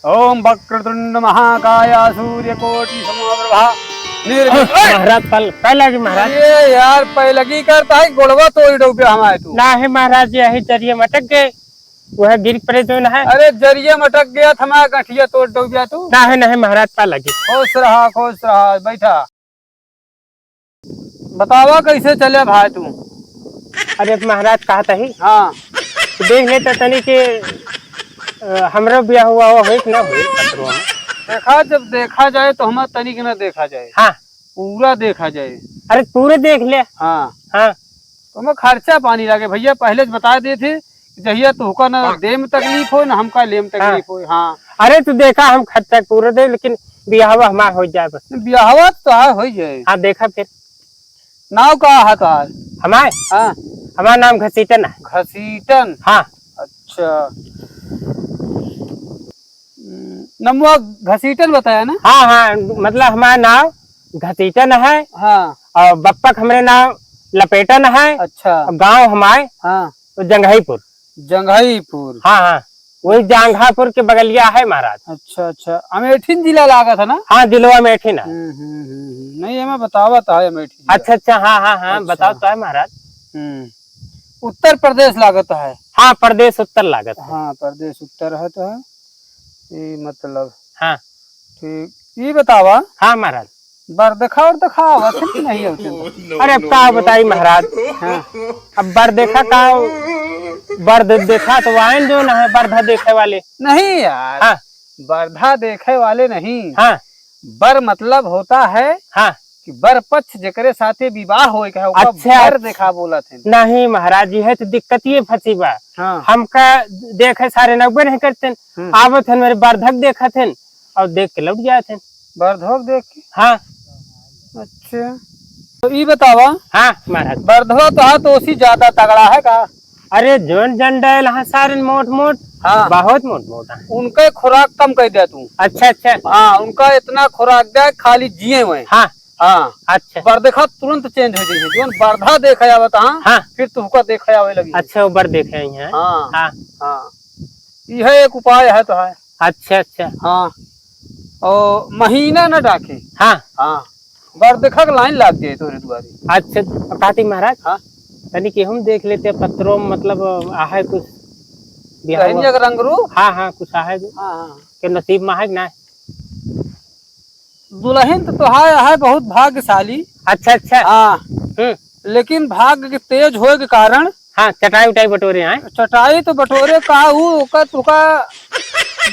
ओम वक्रतुंड महाकाय सूर्यकोटि समप्रभा महाराज पहला की महाराज ये यार पहलगी करता है गोड़वा तोड़ डूबे हमारे तू ना है महाराज यही जरिए मटक गए वह गिर पड़े जो ना है। अरे जरिए मटक गया था हमारा गठिया तोड़ डूबिया तू ना है महाराज पा लगी। खुश रहा बैठा। बतावा कैसे चले भाई तू। अरे महाराज कहा था ही हाँ देख लेते तनी के हमरा ब्याह हुआ हो कि ना हुई देखा जब देखा जाए तो हमारा तनिक न देखा जाए। हाँ पूरा देखा जाए। अरे पूरे देख ले। हाँ हाँ तो हमें खर्चा पानी लगे भैया पहले बता दे थे जहिया तुहका न दे में तकलीफ हो न हमका ले में तकलीफ हो। हाँ अरे तू देखा हम खर्चा पूरा दे लेकिन ब्याह हमारा हो जाए बस। ब्याह तो हो जाए। हाँ देखा फिर नाव का है तुहार हमारे हाँ हमारा नाम घसीटन है। घसीटन हाँ अच्छा नमुआ घसीटन बताया ना। हाँ हाँ मतलब हमारा नाम घसीटन है हाँ और बप्पक हमारे नाम लपेटन है। अच्छा गांव हमारे हाँ तो जंघईपुर। जंघईपुर हाँ हाँ वही जांघापुर के बगलिया है महाराज। अच्छा अमेठीन जिला लागा था ना। हाँ जिलवा मेठी ना। नहीं हमें बतावा था अमेठी। अच्छा हाँ बताओ तो है महाराज। उत्तर प्रदेश लागत है। हाँ प्रदेश उत्तर लागत है। हाँ प्रदेश उत्तर है तो है ये मतलब। हाँ ठीक ये बतावा। हाँ महाराज बर देखा और दिखावा कि नहीं होते। अरे अब का बताई महाराज। हाँ अब बर देखा का बर देखा तो वाइन जो ना है बरधा देखे वाले नहीं यार। हाँ बरधा देखे वाले नहीं। हाँ बर मतलब होता है हाँ कि बर पक्ष जेकरे साथे विवाह होए के अच्छा बर देखा बोला थे। नहीं महाराज जी है तो दिक्कत ये फंसी बा। हाँ हमका देखे सारे नब्बे नहीं करते आवत मेरे बरधक देखा थे और देख के लौट जाए थे। बरधोक देख के। हाँ अच्छा तो ये बतावा। हाँ महाराज बरधवा तो हाँ तो उसी ज्यादा तगड़ा है का। अरे जोन जंडल हाँ सारे मोट हाँ बहुत मोट है। उनका खुराक कम कर दिया तू। अच्छा हाँ उनका इतना खुराक दिया खाली जिए हुए। हाँ हाँ अच्छा बर देखा तुरंत चेंज हो जाए जो बरधा देखा जावत। हाँ फिर तुमको देखा जावे लगी। अच्छा ऊपर देखे हैं। हाँ हाँ हाँ यह एक उपाय है तो है। अच्छा हाँ और महीना न डाके। हाँ हाँ बर देखा के लाइन लाग जाए तोरे दुआरी। अच्छा कहती महाराज। हाँ तनी कि हम देख लेते पत्रों मतलब आहे कुछ रंगरू। हाँ कुछ आहे हाँ के नसीब में है ना। दुल्हन तो है बहुत भाग्यशाली। अच्छा हाँ लेकिन भाग्य के तेज होए के कारण। हाँ चटाई उटाई बटोरे हैं। चटाई तो बटोरे का तुका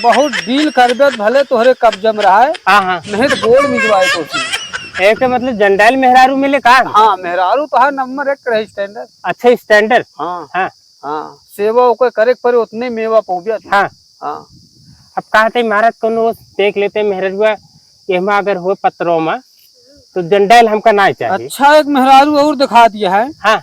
बहुत डील कर दे भले तोहरे कब्जम रहा है। हाँ नहीं तो गोल मिलवाए तो एक मतलब जंडाल मेहरारू मिले का। हाँ मेहरारू तो है नंबर 1 रहे स्टैंडर्ड। अच्छा स्टैंडर्ड। हाँ सेवा ओके करे पर उतने मेवा पहुंचा। हाँ अब कहते महाराज को देख लेते मेहरुआ ये अगर हो पत्रों में तो जंडाल हमका ना चाहिए। अच्छा एक मेहरारू और दिखा दिया है। हाँ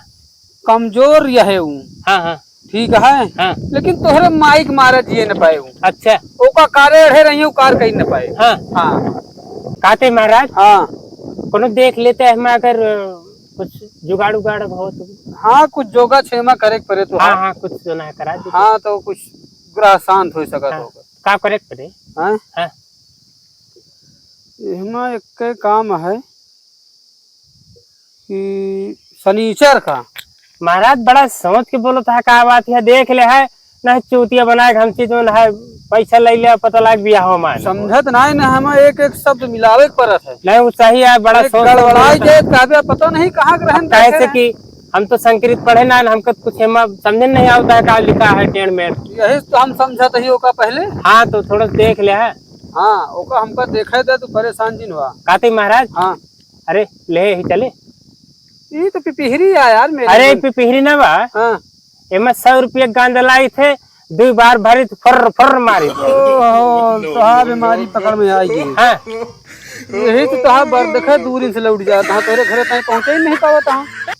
कमजोर यह है हाँ ठीक है। हाँ लेकिन तोहरे माइक मारे जिए न पाए। अच्छा ओका कारे रहे रही कार कहीं न पाए। हाँ कहते महाराज। हाँ कोनो देख लेते हैं हम अगर कुछ जुगाड़ उगाड़ बहुत। हाँ कुछ जोगा छेमा करे पड़े तो। हाँ कुछ जो ना करा दे। हाँ तो कुछ ग्रह शांत हो सका। हाँ, का करे पड़े। हाँ हाँ एक काम है कि शनिचर का। महाराज बड़ा समझ के बोलो था का बात है देख ले है ना चूतिया बनाए हम चीज में है पैसा ले ले पता लग बिया हो मान समझत नहीं ना हम एक शब्द मिलावे के परत है। नहीं वो सही है बड़ा सोच गड़बड़ाई जाए कहबे पता नहीं कहाँ ग्रहण कैसे कि हम तो संस्कृत पढ़े ना हमको कुछ समझ नहीं आता है का लिखा है टेढ़ मेढ़। यही तो हम समझत ही ओका पहले। हाँ तो थोड़ा देख ले है। हाँ ओका हमका देखे दे तो परेशान जिन हुआ। कहते महाराज। हाँ अरे ले ही चले ये तो पिपहिरी है यार मेरे। अरे पिपहिरी ना बा। हाँ एमा 100 रुपया गांजा लाई थे 2 बार भरी फर मारी। तो बीमारी पकड़ में आई। हाँ यही तो तहा बर देखा दूरी से लौट जाता तोरे घरे तक पहुंचे ही नहीं पावत।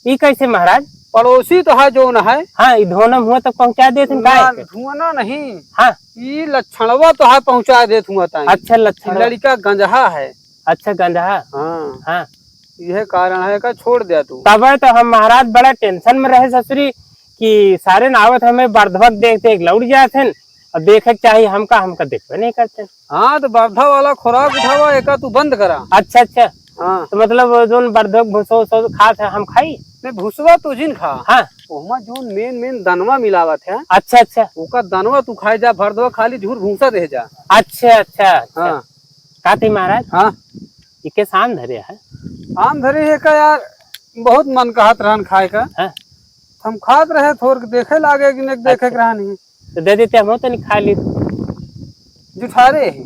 ये कैसे महाराज। पड़ोसी तो है जो न है। हाँ धोनम हुआ तो पहुंचा देते धुआं नहीं। हाँ ये लक्षणवा तो है पहुंचा दे। अच्छा लक्षण लड़का गंजहा है। अच्छा गंजा। हाँ हाँ यह कारण है का छोड़ दिया तू। तब तो हम महाराज बड़ा टेंशन में रहे ससुरी कि सारे नावत हमें बर्धवक देखते लौट जाते और देखे चाहिए हमका देखबे नहीं करते। हाँ तो वर्धा वाला खुराक उठावा एका तू बंद करा। अच्छा अच्छा, हाँ तो मतलब जोन वर्धक भूसो खात है हम खाई नहीं भूसवा तू जिन खा। हाँ ओमा जो मेन दनवा मिलावत है, अच्छा अच्छा ओका दनवा तू खाए जा, भरदवा खाली झूठ भूसा दे जा। अच्छा अच्छा हाँ काती महाराज हाँ इके शाम धरे है। आम धरे है का यार, बहुत मन कहत रहन खाए का। हाँ? हम खात रहे थोड़ के देखे लागे कि नहीं देखे के रहा नहीं। तो दे देते हम तो नहीं खा ली। जुठारे है।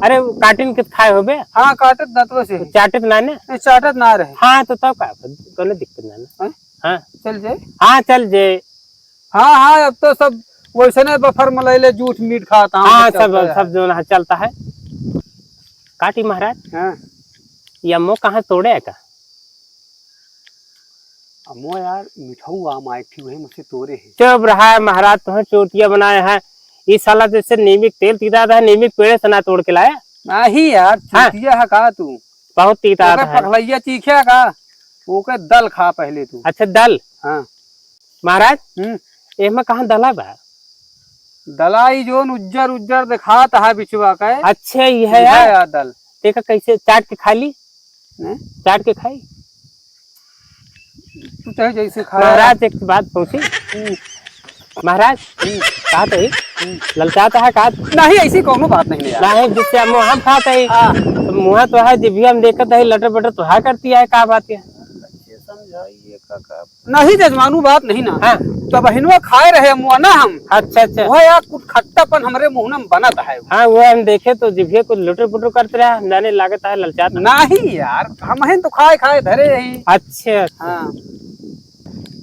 अरे काटिन के खाए हो बे। हाँ काटत दतवा से है। चाटत ना ने नहीं चाटत ना रहे। हाँ तो तब का कोनो दिक्कत ना हैं? हाँ चल जाए। हाँ चल जे। हाँ हाँ अब तो सब वैसे बफर मलैले जूठ मीट खाता। हाँ सब जो ना चलता है। काटी महाराज हाँ यमो कहाँ तोड़े है का? अमो यार मिठाऊ आम आई थी वही मुझसे तोड़े है। चुप रहा है महाराज, तुम्हें चोटियां बनाए हैं इस साला जैसे नीमिक तेल तीता था, नीमिक पेड़े से ना तोड़ के लाया। नहीं यार चूतिया है का तू, बहुत तीता था। पकड़ैया चीखिया का, ओके दल खा पहले तू। अच्छा दल। हाँ महाराज एमा कहाँ दला बा? दलाई जोन उज्जर उज्जर दिखात है बिचवा का। अच्छा ये है यार दल। देखा कैसे चाट के खा ली, चाट के खाई। तू चाहे जैसे खा। महाराज एक बात पूछी महाराज, कहा तो ललचाता है कहा नहीं, ऐसी कोनो बात नहीं यार। नहीं जिससे मुँह हम खाता है तो मुँह तो है जिभी हम देखते है लटर बटर तो है करती है, का बात है समझाइए का नहीं जजमानू बात नहीं ना। हाँ तो बहनवा खाए रहे मुआ ना हम। अच्छा अच्छा वह यार कुछ खट्टापन हमारे मुंह में बनता है। हाँ वो हम देखे तो जिभे कुछ लुटर पुटर करते रहे, जाने लागत है ललचाता नहीं यार, हम तो खाए खाए धरे रही। अच्छा हाँ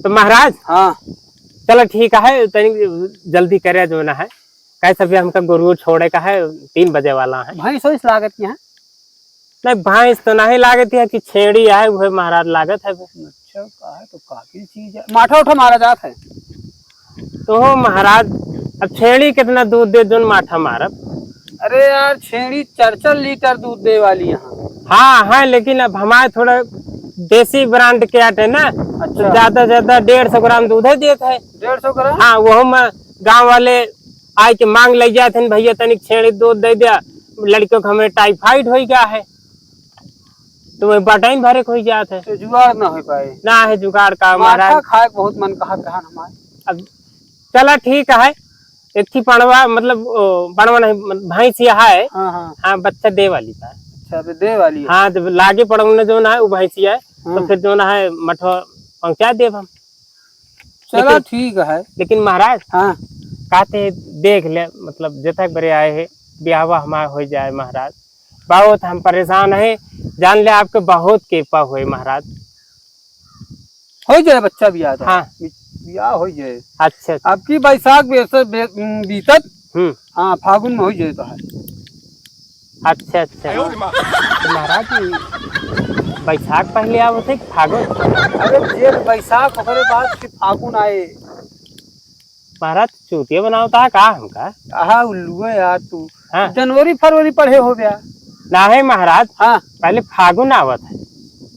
तो महाराज हाँ चलो ठीक है, तनी जल्दी करे जो ना है कैसे भी हमका गुरु छोड़े का है, 3 बजे वाला है। भाई सोच लागत यहाँ नहीं भैंस तो नहीं लागत है कि छेड़ी है वो महाराज लागत है। अच्छा का है तो काफी चीज है। माठा उठा मारा जात है तो हो महाराज अब छेड़ी कितना दूध दे जो माठा मारब? अरे यार छेड़ी 4 लीटर दूध दे वाली यहाँ। हाँ हाँ लेकिन अब हमारे थोड़ा देसी ब्रांड के आटे ना। अच्छा। तो ज्यादा ज्यादा 150 ग्राम दूध है देते है। 150 ग्राम? हाँ वो हम गाँव वाले आए के मांग ले जाते भैया तनिक छेड़ी दूध दे दिया, लड़कियों को हमें टाइफाइड हो गया है तो वही बटाइन भरे हो जाते है। तो जुगाड़ ना हो पाए ना है जुगाड़ का महाराज। खाए बहुत मन कहा रहा हमारे। अब चला ठीक है, एक थी पड़वा मतलब पड़वा नहीं भैंसिया है। हाँ हाँ हाँ बच्चा दे वाली था। अच्छा दे वाली है। हाँ तो लागे पड़वा जो ना है वो भैंसिया है। तो फिर जो ना है मठवा पहुँचा देव हम। चलो ठीक है। लेकिन महाराज हाँ कहते देख ले मतलब जतक बड़े आए है ब्याह हमारा हो जाए महाराज, बहुत हम परेशान है, जान ले आपके बहुत कृपा हुए महाराज। हो जाए बच्चा ब्याह। हाँ ब्याह हो जाए। अच्छा आपकी बैसाख बीतत। हाँ फागुन में हो जाए तो है। अच्छा अच्छा तो महाराज बैसाख पहले आओ थे फागुन? अरे जेठ बैसाख ओकरे बाद फिर फागुन आए। महाराज चूतिया बनावता है का हमका? हाँ उल्लू है यार तू। हाँ जनवरी फरवरी पढ़े हो गया ना है महाराज। हाँ पहले फागुन आवत है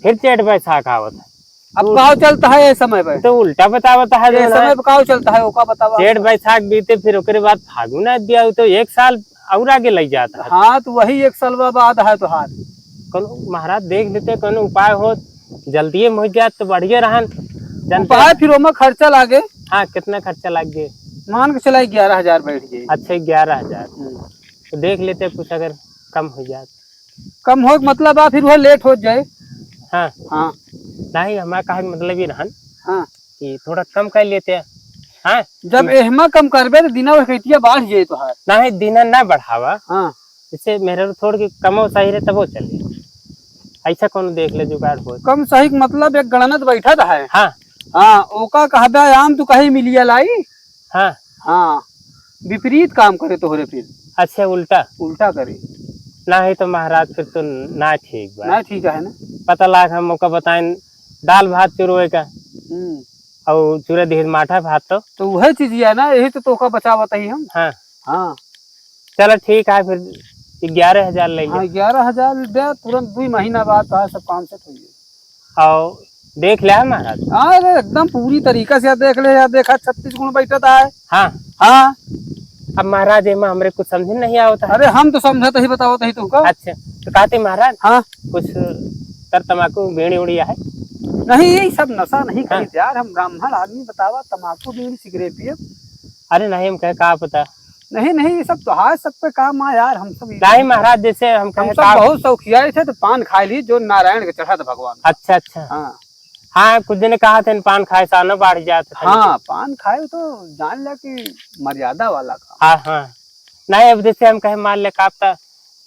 फिर जेठ बैसाख आवत है। अब कहाँ चलता है ये समय पे? तो उल्टा बतावता है ये समय पे कहाँ चलता है ओका बतावा। जेठ बैसाख बीते फिर ओकरे बाद फागुन आ दिया तो 1 साल और आगे लग जाता है। हाँ तो वही 1 साल बाद है तो हाथ। कौन महाराज देख लेते कोनो उपाय हो जल्दी हो जाए तो बढ़िया रहन। उपाय फिर ओमा खर्चा लागे। हाँ कितना खर्चा लग गए? मान के चला 11,000 बैठ गए। अच्छा 11,000 तो देख लेते कुछ अगर कम हो जाए। कम हो मतलब आ फिर वो लेट हो जाए। हाँ हाँ नहीं हमारा कहा मतलब ही रहन हाँ कि थोड़ा कम कर लेते हैं। हाँ जब एहमा कम करबे तो दिना कहतिया बढ़ जाए तो हाथ। नहीं दिना ना बढ़ावा। हाँ इससे मेरे थोड़ की कमो सही रहे तब वो चले। ऐसा कौन देख ले जुगाड़ हो। कम सही मतलब एक गणनत बैठा है। हाँ हाँ ओका कहबे आम तू कहीं मिलिया लाई। हाँ हाँ विपरीत काम करे तोहरे फिर। अच्छा उल्टा उल्टा करे ना है तो महाराज फिर तो ना ठीक बा। ना ठीक है ना। पता लाग हम मौका बताएं दाल भात चुरोए का और चूरा धीरे माठा भात तो वह चीज है ना, यही तो तोका बचावत ही हम। हाँ हाँ चलो चलो ठीक है फिर 11,000 ले हाँ 11,000 दे तुरंत 2 महीना बाद तो सब काम सेट हो जाए। और देख लिया महाराज। हाँ अरे एकदम पूरी तरीका से देख ले यार। देखा 36 गुण बैठा है। हाँ हाँ अब महाराज एमा हमरे कुछ समझ नहीं आवता है। अरे हम तो समझत ही बताओ ही तुमका। अच्छा तो कहते महाराज हाँ कुछ तर तमाकू बीड़ी उड़िया है? नहीं, यही सब नशा नहीं हाँ। करी यार, हम ब्राह्मण आदमी, बतावा तम्बाकू बीड़ी सिगरेट पिए? अरे नहीं हम कहे का पता। नहीं नहीं, ये सब तो हाथ सब पे काम आ यार, हम सब नहीं महाराज जैसे हम हम कहे सब बहुत शौकिया थे, तो पान खा ली जो नारायण के चढ़ा था भगवान। अच्छा अच्छा हाँ हाँ कुछ दिन कहा थे पान खाए सानो बढ़ जाते थे। हाँ, पान खाए तो जान लिया कि मर्यादा वाला का। हाँ हाँ नहीं अब जैसे हम कहे मान ले कापता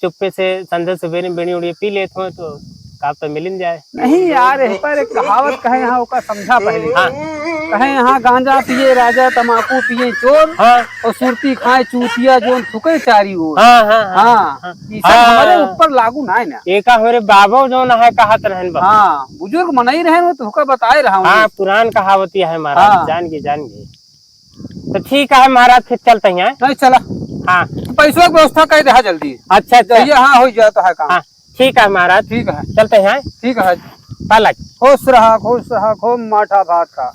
चुप्पे से संध्या सवेरे बीड़ी उड़ी पी लेते हो तो कापता मिल जाए। नहीं यार, इस पर एक कहावत कहे यहाँ ओका समझा पहले। हाँ कहे यहाँ गांजा पिए राजा, तम्बाकू पिए चोर, हाँ और सुरती खाए चूतिया जोन थुके चारी ओर। हाँ हाँ हाँ, ये सब हाँ। हमारे ऊपर लागू ना है ना। एक हमारे बाबा जो है कहत रहन बा। हाँ, बुजुर्ग मनाई रहे हो तो हुका बताए रहा हूँ। हाँ पुरान कहावती है महाराज। हाँ। जान गए तो ठीक है महाराज फिर चलते हैं। नहीं चला, हाँ पैसों की व्यवस्था कर दे जल्दी। अच्छा अच्छा चाहिए हाँ, हो जाता है काम। हाँ ठीक है महाराज ठीक है, चलते हैं। ठीक है। पलक खुश रहा खूब माठा भात का।